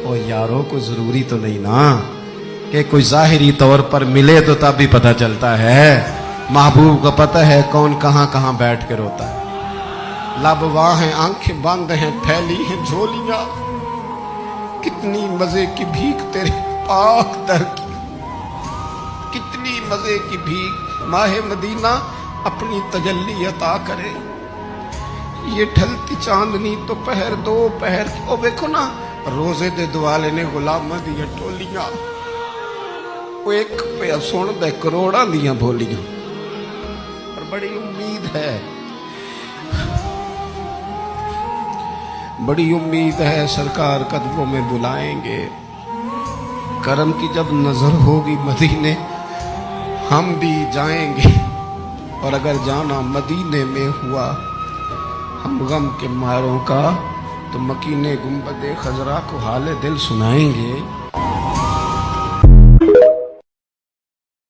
ओ यारों को जरूरी तो नहीं ना कि कोई जाहिरी तौर पर मिले तो तब भी पता चलता है। महबूब को पता है कौन कहाँ कहाँ बैठ के रोता है। लब वहाँ हैं, आंखें बंद हैं, फैली हैं झोलियां। कितनी मजे की भीख तेरे पाक दर की, कितनी मजे की भीख। माहे मदीना अपनी तजल्ली अता करे। ये ढलती चांदनी तो पहर दो पहर की। ओ देखो ना रोजे दे दुआले ने गुलाम दिया टोलियां। वो एक पे सुन दे करोड़ां दियां बोलियां। और बड़ी उम्मीद है, बड़ी उम्मीद है सरकार कदमों में बुलाएंगे। करम की जब नजर होगी मदीने हम भी जाएंगे। और अगर जाना मदीने में हुआ हम गम के मारों का तो मकीने गुंबदे खजरा को हाले दिल सुनाएंगे।